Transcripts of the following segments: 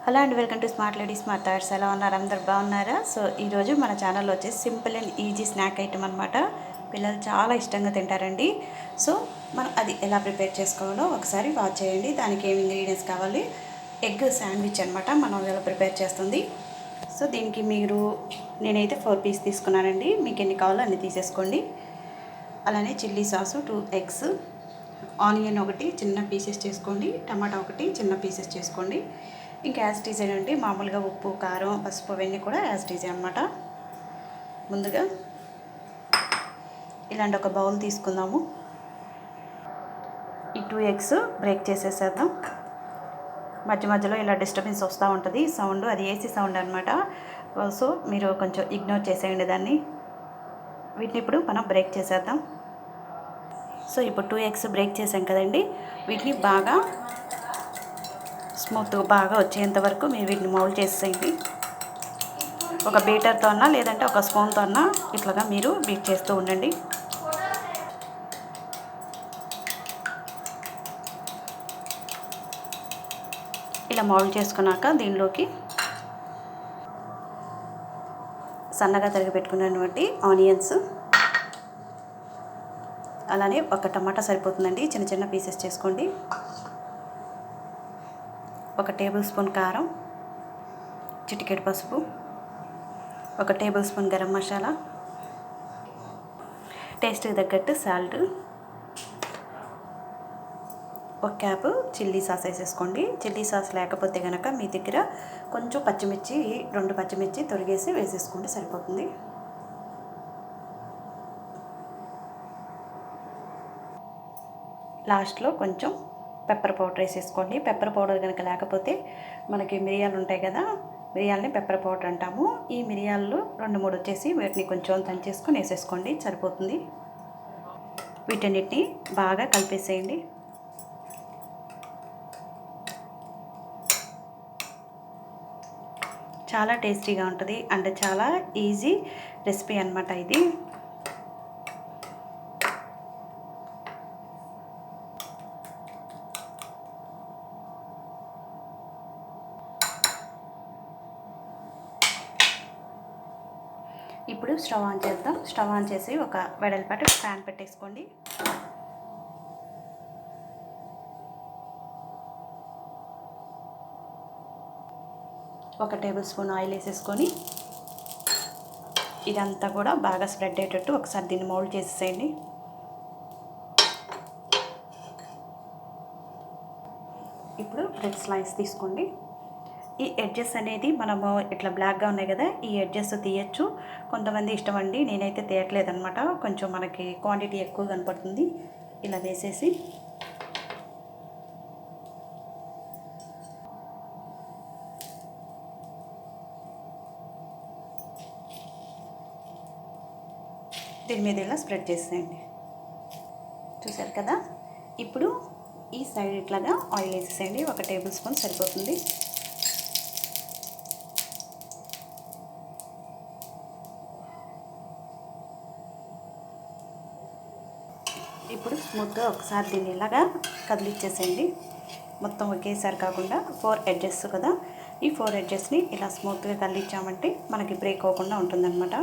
Hello and welcome to smart ladies smart thoughts. ఎలా ఉన్నారు? అందరు బాగున్నారా? సో ఈరోజు మన ఛానల్లో వచ్చేసి simple and easy snack item అనమాట. పిల్లలు చాలా ఇష్టంగా తింటారండి. సో మనం అది ఎలా ప్రిపేర్ చేసుకోవాలో ఒకసారి వాచ్ చేయండి. దానికి ఏమి ఇంగ్రీడియంట్స్ కావాలి? ఎగ్ శాండ్విచ్ అనమాట మనం ఎలా ప్రిపేర్ చేస్తుంది. సో దీనికి నేనైతే 4 పీస్ తీసుకున్నానండి. మీకు ఎన్ని కావాలో అన్ని తీసేసుకోండి. అలానే చిల్లీ సాసు 2 ఎగ్స్, ఆనియన్ ఒకటి చిన్న పీసెస్ చేసుకోండి, టమాటా ఒకటి చిన్న పీసెస్ చేసుకోండి. ఇంకా యాజ్ టీజే అండి, మామూలుగా ఉప్పు కారం పసుపు అవన్నీ కూడా యాజ్ టీజే అనమాట. ముందుగా ఇలాంటి ఒక బౌల్ తీసుకుందాము. ఈ 2 ఎగ్స్ బ్రేక్ చేసేసేద్దాం. మధ్య మధ్యలో ఇలా డిస్టర్బెన్స్ వస్తూ ఉంటుంది సౌండ్, అది ఏసీ సౌండ్ అనమాట. సో మీరు కొంచెం ఇగ్నోర్ చేసేయండి దాన్ని. వీటిని ఇప్పుడు మనం బ్రేక్ చేసేద్దాం. సో ఇప్పుడు 2 ఎగ్స్ బ్రేక్ చేసాం కదండి, వీటిని బాగా స్మూత్గా బాగా వచ్చేంత వరకు మీరు వీటిని మౌల్డ్ చేసేయండి. ఒక బీటర్తో అన్నా లేదంటే ఒక స్పూన్తో అన్నా ఇట్లాగా మీరు బీట్ చేస్తూ ఉండండి. ఇలా మౌల్డ్ చేసుకున్నాక దీనిలోకి సన్నగా తరిగి పెట్టుకున్నటువంటి ఆనియన్స్, అలానే ఒక టమాటా సరిపోతుందండి, చిన్న చిన్న పీసెస్ చేసుకోండి. 1 టేబుల్ స్పూన్ కారం, చిటికెడు పసుపు, 1 టేబుల్ స్పూన్ గరం మసాలా, టేస్ట్కి తగ్గట్టు సాల్ట్, 1 క్యాప్ చిల్లీ సాస్ వేసేసుకోండి. చిల్లీ సాస్ లేకపోతే కనుక మీ దగ్గర కొంచెం పచ్చిమిర్చి 2 పచ్చిమిర్చి తొరిగేసి వేసేసుకోండి, సరిపోతుంది. లాస్ట్లో కొంచెం పెప్పర్ పౌడర్ వేసేసుకోండి. పెప్పర్ పౌడర్ కనుక లేకపోతే మనకి మిరియాలు ఉంటాయి కదా, మిరియాలని పెప్పర్ పౌడర్ అంటాము. ఈ మిరియాలు 2-3 వచ్చేసి వీటిని కొంచెం దంచేసుకొని వేసేసుకోండి, సరిపోతుంది. వీటన్నిటిని బాగా కలిపేసేయండి. చాలా టేస్టీగా ఉంటుంది, అంటే చాలా ఈజీ రెసిపీ అనమాట ఇది. ఇప్పుడు స్టవ్ ఆన్ చేద్దాం. స్టవ్ ఆన్ చేసి ఒక వెడల్పాటి ప్యాన్ పెట్టేసుకోండి. ఒక టేబుల్ స్పూన్ ఆయిల్ వేసేసుకొని ఇదంతా కూడా బాగా స్ప్రెడ్ అయ్యేటట్టు ఒకసారి దీన్ని మౌల్డ్ చేసేసేయండి. ఇప్పుడు బ్రెడ్ స్లైస్ తీసుకోండి. ఈ ఎడ్జెస్ అనేది మనము ఇట్లా బ్లాక్గా ఉన్నాయి కదా, ఈ ఎడ్జెస్ తీయచ్చు. కొంతమంది ఇష్టం అండి, నేనైతే తీయట్లేదు అనమాట. కొంచెం మనకి క్వాంటిటీ ఎక్కువ కనపడుతుంది. ఇలా వేసేసి దీని మీద ఇలా స్ప్రెడ్ చేసేయండి. చూసారు కదా, ఇప్పుడు ఈ సైడ్ ఇట్లాగా ఆయిల్ వేసేసేయండి. 1 టేబుల్ స్పూన్ సరిపోతుంది. ఇప్పుడు స్మూత్గా ఒకసారి దీన్ని ఇలాగా కదిలిచ్చేసేయండి. మొత్తం ఒకేసారి కాకుండా 4 ఎడ్జెస్ కదా, ఈ 4 ఎడ్జెస్ని ఇలా స్మూత్గా కదిలిచ్చామంటే మనకి బ్రేక్ అవ్వకుండా ఉంటుందన్నమాట.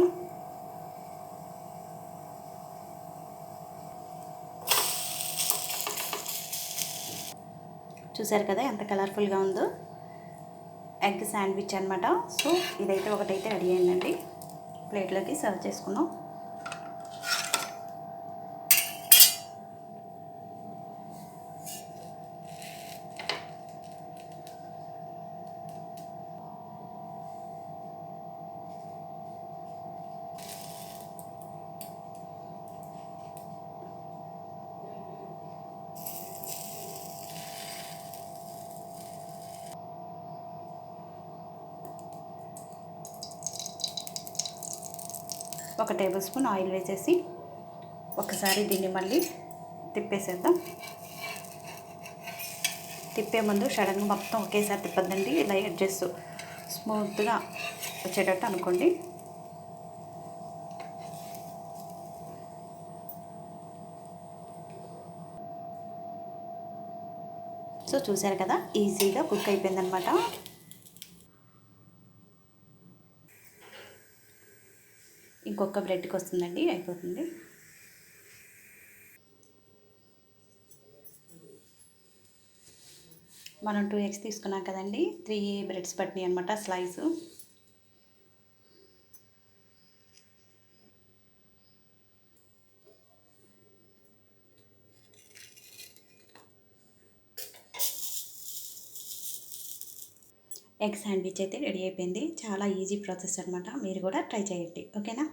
చూసారు కదా ఎంత కలర్ఫుల్గా ఉందో, ఎగ్ శాండ్విచ్ అనమాట. సో ఇదైతే ఒకటైతే రెడీ అయిందండి. ప్లేట్లోకి సర్వ్ చేసుకుందాం. ఒక టేబుల్ స్పూన్ ఆయిల్ వేసేసి ఒకసారి దీన్ని మళ్ళీ తిప్పేసేద్దాం. తిప్పే ముందు సడన్గా మొత్తం ఒకేసారి తిప్పద్దండి, ఇలా ఎడ్జెస్ స్మూత్గా వచ్చేటట్టు అనుకోండి. సో చూసారు కదా, ఈజీగా కుక్ అయిపోయిందనమాట. ఇంకొక బ్రెడ్కి వస్తుందండి, అయిపోతుంది. మనం 2 ఎగ్స్ తీసుకున్నాం కదండి, 3 బ్రెడ్స్ పట్టినాయి అనమాట స్లైసు. ఎగ్ శాండ్విచ్ అయితే రెడీ అయిపోయింది. చాలా ఈజీ ప్రాసెస్ అనమాట. మీరు కూడా ట్రై చేయండి, ఓకేనా?